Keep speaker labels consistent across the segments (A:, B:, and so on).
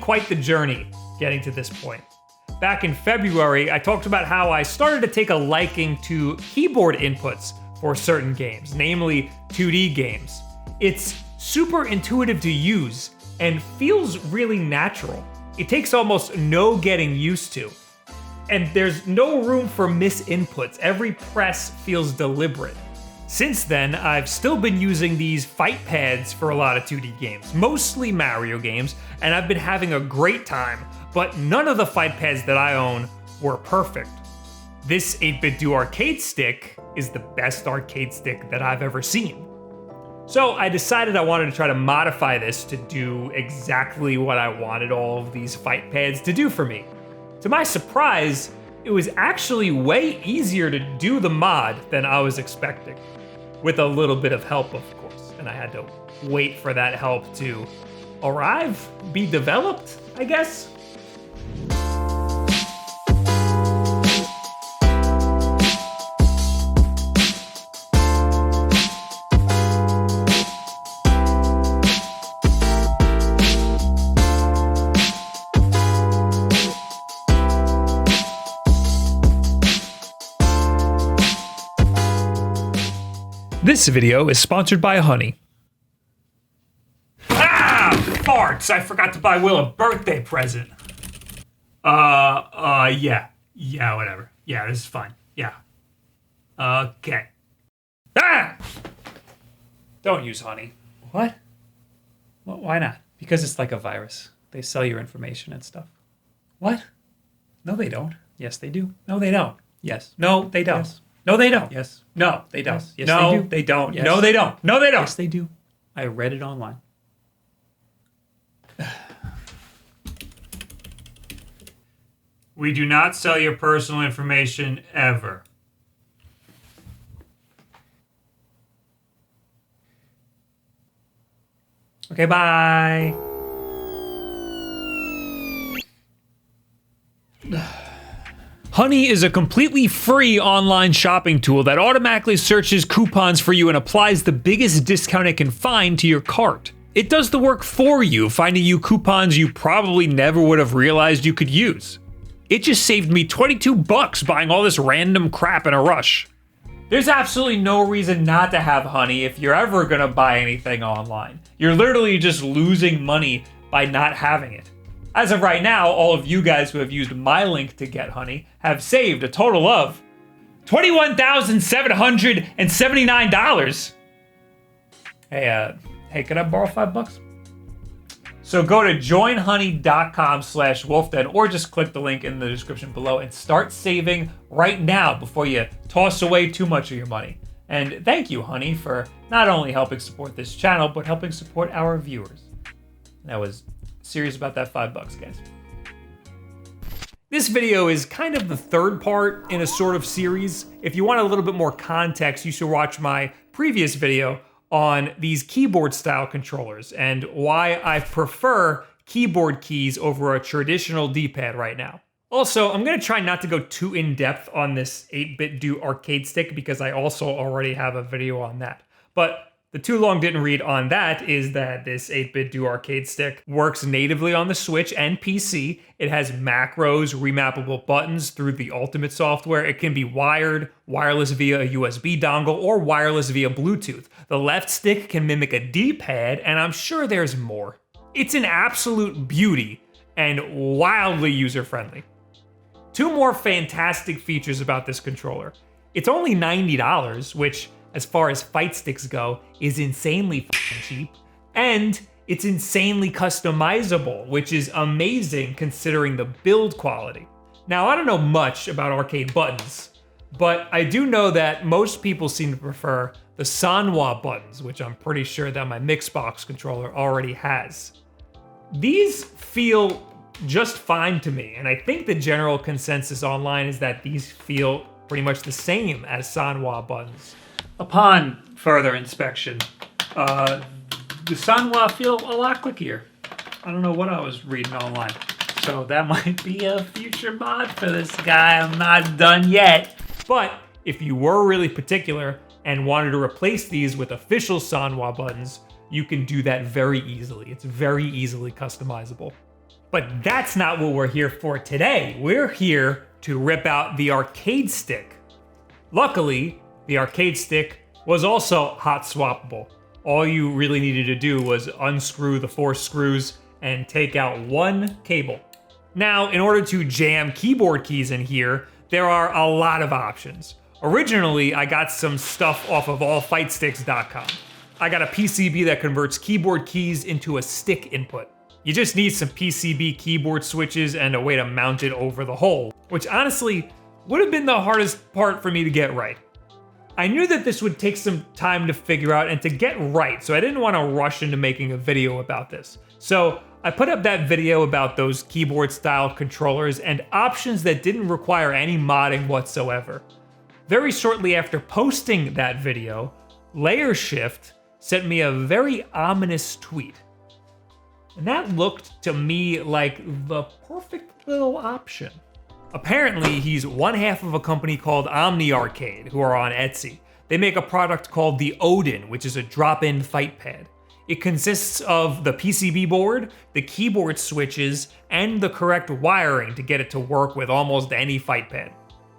A: quite the journey getting to this point. Back in February, I talked about how I started to take a liking to keyboard inputs for certain games, namely 2D games. It's super intuitive to use and feels really natural. It takes almost no getting used to. And there's no room for misinputs. Every press feels deliberate. Since then, I've still been using these fight pads for a lot of 2D games, mostly Mario games, and I've been having a great time, but none of the fight pads that I own were perfect. This 8-bit Do arcade stick is the best arcade stick that I've ever seen. So I decided I wanted to try to modify this to do exactly what I wanted all of these fight pads to do for me. To my surprise, it was actually way easier to do the mod than I was expecting. With a little bit of help, of course, and I had to wait for that help to arrive, be developed, I guess. This video is sponsored by Honey. Ah! Farts! I forgot to buy Will a birthday present. Yeah. Yeah, whatever. Yeah, this is fine. Yeah. Okay. Ah! Don't use Honey. What? Well, why not? Because it's like a virus. They sell your information and stuff. What? No, they don't. Yes, they do. No, they don't. Yes. No, they don't. Yes. No, they don't. Yes. No, they don't. Yes, yes no, they do. They don't. Yes. No, they don't. No, they don't. Yes, they do. I read it online. We do not sell your personal information ever. Okay, bye. Honey is a completely free online shopping tool that automatically searches coupons for you and applies the biggest discount it can find to your cart. It does the work for you, finding you coupons you probably never would have realized you could use. It just saved me $22 buying all this random crap in a rush. There's absolutely no reason not to have Honey if you're ever gonna buy anything online. You're literally just losing money by not having it. As of right now, all of you guys who have used my link to get Honey have saved a total of $21,779. Hey, can I borrow $5? So go to joinhoney.com/wolfden or just click the link in the description below and start saving right now before you toss away too much of your money. And thank you, Honey, for not only helping support this channel, but helping support our viewers. And I was serious about that $5, guys. This video is kind of the third part in a sort of series. If you want a little bit more context, you should watch my previous video on these keyboard style controllers and why I prefer keyboard keys over a traditional D-pad right now. Also, I'm gonna try not to go too in-depth on this 8-bit Do arcade stick because I also already have a video on that. But the too long didn't read on that is that this 8-bit Do arcade stick works natively on the Switch and PC. It has macros, remappable buttons through the Ultimate software. It can be wired, wireless via a USB dongle, or wireless via Bluetooth. The left stick can mimic a D-pad, and I'm sure there's more. It's an absolute beauty and wildly user-friendly. Two more fantastic features about this controller. It's only $90, which, as far as fight sticks go, is insanely f***ing cheap. And it's insanely customizable, which is amazing considering the build quality. Now, I don't know much about arcade buttons, but I do know that most people seem to prefer the Sanwa buttons, which I'm pretty sure that my Mixbox controller already has. These feel just fine to me, and I think the general consensus online is that these feel pretty much the same as Sanwa buttons. Upon further inspection, the Sanwa feel a lot clickier. I don't know what I was reading online, so that might be a future mod for this guy. I'm not done yet. But if you were really particular and wanted to replace these with official Sanwa buttons, you can do that very easily. It's very easily customizable. But that's not what we're here for today. We're here to rip out the arcade stick. Luckily, the arcade stick was also hot swappable. All you really needed to do was unscrew the 4 screws and take out 1 cable. Now, in order to jam keyboard keys in here, there are a lot of options. Originally, I got some stuff off of allfightsticks.com. I got a PCB that converts keyboard keys into a stick input. You just need some PCB keyboard switches and a way to mount it over the hole, which honestly would have been the hardest part for me to get right. I knew that this would take some time to figure out and to get right, so I didn't want to rush into making a video about this. So I put up that video about those keyboard style controllers and options that didn't require any modding whatsoever. Very shortly after posting that video, LayerShift sent me a very ominous tweet. And that looked to me like the perfect little option. Apparently, he's one half of a company called OMNI Arcade, who are on Etsy. They make a product called the Odin, which is a drop-in fight pad. It consists of the PCB board, the keyboard switches, and the correct wiring to get it to work with almost any fight pad.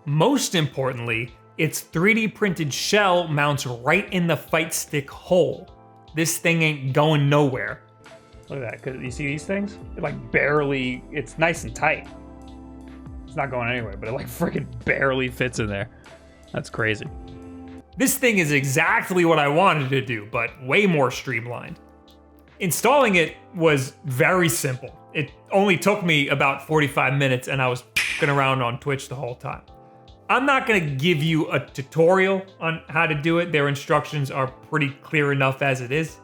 A: Most importantly, its 3D printed shell mounts right in the fight stick hole. This thing ain't going nowhere. Look at that, cause you see these things? It like barely, it's nice and tight. It's not going anywhere, but it like freaking barely fits in there. That's crazy. This thing is exactly what I wanted to do, but way more streamlined. Installing it was very simple. It only took me about 45 minutes and I was f***ing around on Twitch the whole time. I'm not gonna give you a tutorial on how to do it. Their instructions are pretty clear enough as it is.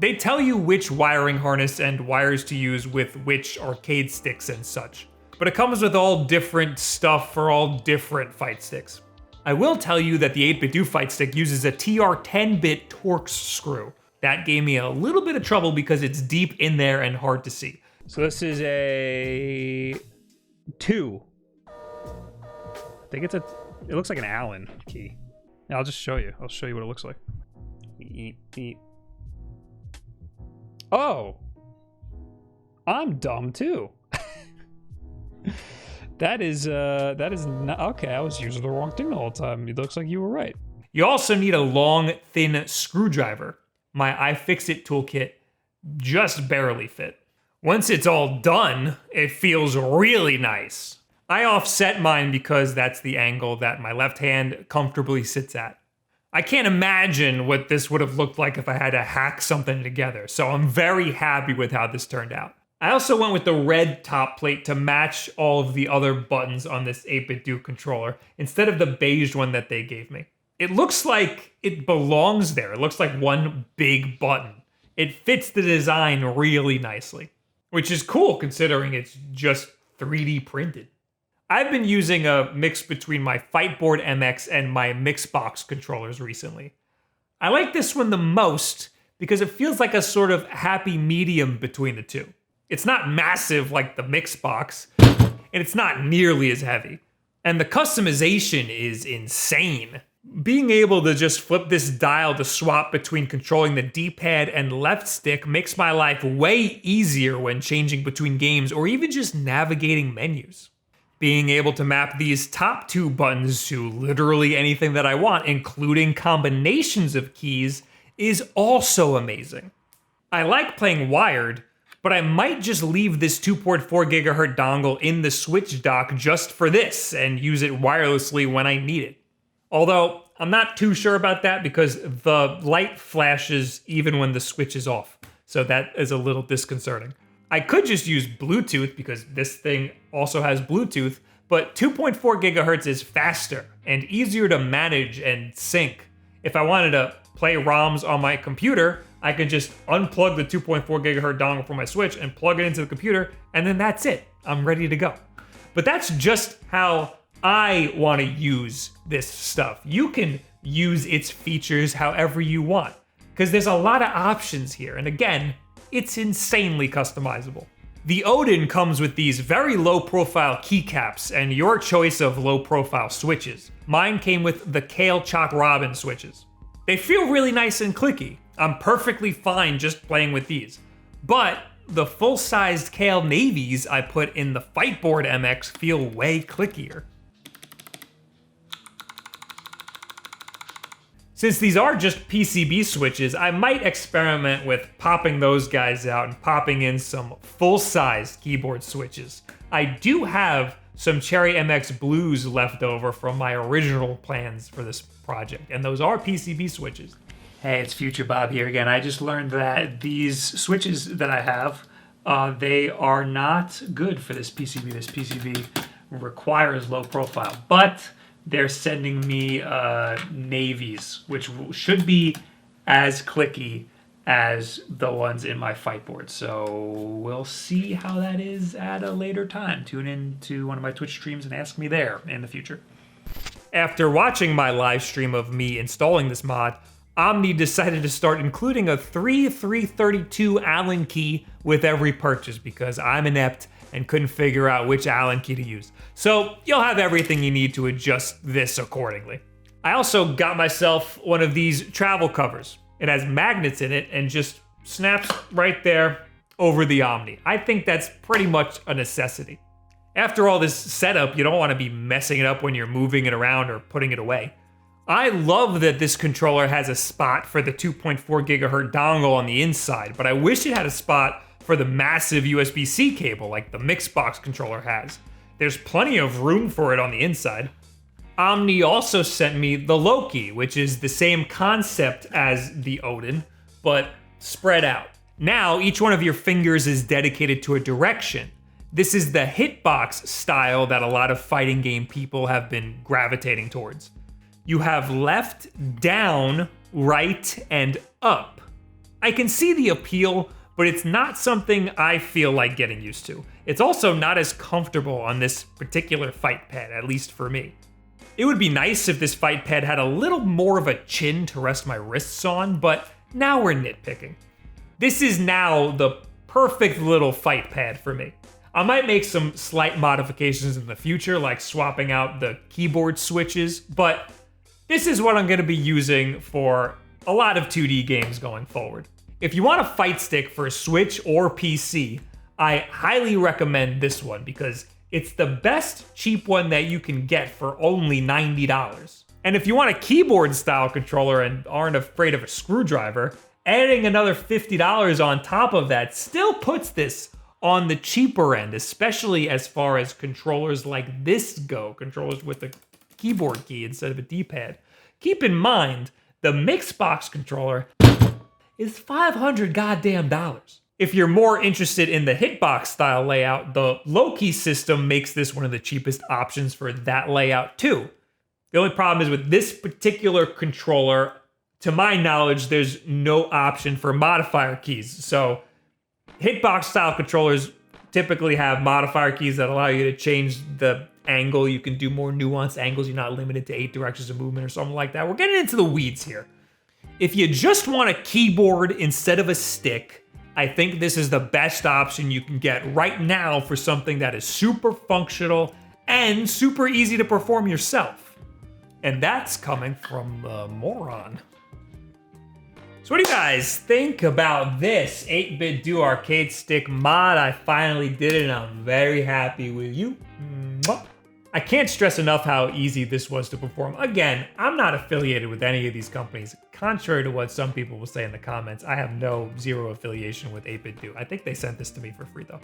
A: They tell you which wiring harness and wires to use with which arcade sticks and such. But it comes with all different stuff for all different fight sticks. I will tell you that the 8BitDo fight stick uses a TR 10-bit Torx screw. That gave me a little bit of trouble because it's deep in there and hard to see. So this is a 2. I think it looks like an Allen key. Yeah, I'll just show you. I'll show you what it looks like. Oh, I'm dumb too. That is not, okay, I was using the wrong thing the whole time. It looks like you were right. You also need a long, thin screwdriver. My iFixit toolkit just barely fit. Once it's all done, it feels really nice. I offset mine because that's the angle that my left hand comfortably sits at. I can't imagine what this would have looked like if I had to hack something together, so I'm very happy with how this turned out. I also went with the red top plate to match all of the other buttons on this 8BitDo controller instead of the beige one that they gave me. It looks like it belongs there. It looks like one big button. It fits the design really nicely, which is cool considering it's just 3D printed. I've been using a mix between my Fightboard MX and my Mixbox controllers recently. I like this one the most because it feels like a sort of happy medium between the two. It's not massive like the Mixbox, and it's not nearly as heavy. And the customization is insane. Being able to just flip this dial to swap between controlling the D-pad and left stick makes my life way easier when changing between games or even just navigating menus. Being able to map these top 2 buttons to literally anything that I want, including combinations of keys, is also amazing. I like playing wired, but I might just leave this 2-port 4GHz dongle in the switch dock just for this and use it wirelessly when I need it. Although, I'm not too sure about that because the light flashes even when the switch is off, so that is a little disconcerting. I could just use Bluetooth because this thing also has Bluetooth, but 2.4 GHz is faster and easier to manage and sync. If I wanted to play ROMs on my computer, I could just unplug the 2.4 GHz dongle from my Switch and plug it into the computer, and then that's it. I'm ready to go. But that's just how I want to use this stuff. You can use its features however you want, because there's a lot of options here, and again, it's insanely customizable. The Odin comes with these very low-profile keycaps and your choice of low-profile switches. Mine came with the Kale Chalk Robin switches. They feel really nice and clicky. I'm perfectly fine just playing with these. But the full-sized Kale navies I put in the Fightboard MX feel way clickier. Since these are just PCB switches, I might experiment with popping those guys out and popping in some full-sized keyboard switches. I do have some Cherry MX Blues left over from my original plans for this project, and those are PCB switches. Hey, it's Future Bob here again. I just learned that these switches that I have, they are not good for this PCB. This PCB requires low profile, but they're sending me navies, which should be as clicky as the ones in my Fightboard. So we'll see how that is at a later time. Tune in to one of my Twitch streams and ask me there in the future. After watching my live stream of me installing this mod, Omni decided to start including a 332 Allen key with every purchase because I'm inept and couldn't figure out which Allen key to use. So you'll have everything you need to adjust this accordingly. I also got myself one of these travel covers. It has magnets in it and just snaps right there over the Omni. I think that's pretty much a necessity. After all this setup, you don't want to be messing it up when you're moving it around or putting it away. I love that this controller has a spot for the 2.4 gigahertz dongle on the inside, but I wish it had a spot for the massive USB-C cable like the Mixbox controller has. There's plenty of room for it on the inside. Omni also sent me the Loki, which is the same concept as the Odin, but spread out. Now, each one of your fingers is dedicated to a direction. This is the hitbox style that a lot of fighting game people have been gravitating towards. You have left, down, right, and up. I can see the appeal, but it's not something I feel like getting used to. It's also not as comfortable on this particular fight pad, at least for me. It would be nice if this fight pad had a little more of a chin to rest my wrists on, but now we're nitpicking. This is now the perfect little fight pad for me. I might make some slight modifications in the future, like swapping out the keyboard switches, but this is what I'm going to be using for a lot of 2D games going forward. If you want a fight stick for Switch or PC, I highly recommend this one because it's the best cheap one that you can get for only $90. And if you want a keyboard style controller and aren't afraid of a screwdriver, adding another $50 on top of that still puts this on the cheaper end, especially as far as controllers like this go, controllers with a keyboard key instead of a D-pad. Keep in mind, the Mixbox controller is $500 goddamn dollars. If you're more interested in the hitbox style layout, the Loki system makes this one of the cheapest options for that layout too. The only problem is with this particular controller, to my knowledge, there's no option for modifier keys. So hitbox style controllers typically have modifier keys that allow you to change the angle. You can do more nuanced angles. You're not limited to 8 directions of movement or something like that. We're getting into the weeds here. If you just want a keyboard instead of a stick, I think this is the best option you can get right now for something that is super functional and super easy to perform yourself. And that's coming from the moron. So what do you guys think about this 8-bit Do arcade stick mod? I finally did it and I'm very happy with you. Mwah. I can't stress enough how easy this was to perform. Again, I'm not affiliated with any of these companies. Contrary to what some people will say in the comments, I have zero affiliation with 8-bit Do. I think they sent this to me for free though.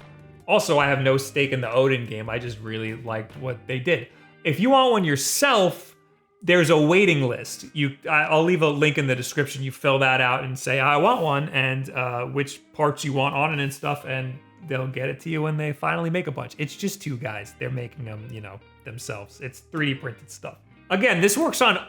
A: Also, I have no stake in the Odin game. I just really liked what they did. If you want one yourself, there's a waiting list. I'll leave a link in the description. You fill that out and say, I want one, and which parts you want on it and stuff, and they'll get it to you when they finally make a bunch. It's just 2 guys. They're making them, themselves. It's 3D printed stuff. Again, this works on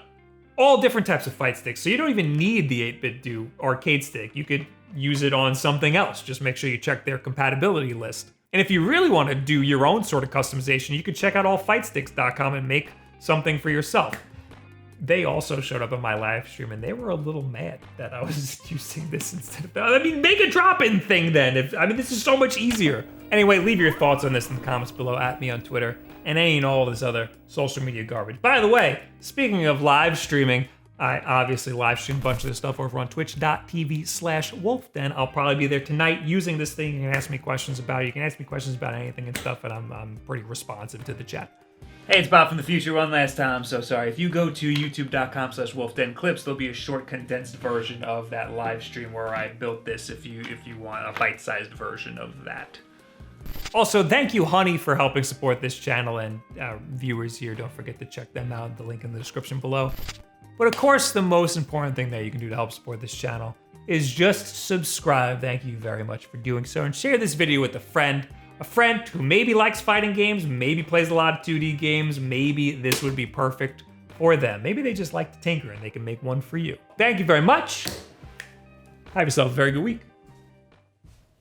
A: all different types of fight sticks, so you don't even need the 8-bit Do arcade stick. You could use it on something else. Just make sure you check their compatibility list. And if you really want to do your own sort of customization, you could check out allfightsticks.com and make something for yourself. They also showed up in my live stream and they were a little mad that I was using this instead of, make a drop-in thing then. This is so much easier. Anyway, leave your thoughts on this in the comments below, at me on Twitter, and any and all this other social media garbage. By the way, speaking of live streaming, I obviously live stream a bunch of this stuff over on twitch.tv/Wulff. I'll probably be there tonight using this thing. You can ask me questions about it. You can ask me questions about anything and stuff, and I'm pretty responsive to the chat. Hey, it's Bob from the future. One last time, I'm so sorry. If you go to youtube.com/WulffDen clips, there'll be a short condensed version of that live stream where I built this if you want a bite-sized version of that. Also, thank you, Honey, for helping support this channel, and viewers here, don't forget to check them out. The link in the description below. But of course, the most important thing that you can do to help support this channel is just subscribe. Thank you very much for doing so, and share this video with a friend who maybe likes fighting games, maybe plays a lot of 2D games, maybe this would be perfect for them. Maybe they just like to tinker and they can make one for you. Thank you very much. Have yourself a very good week.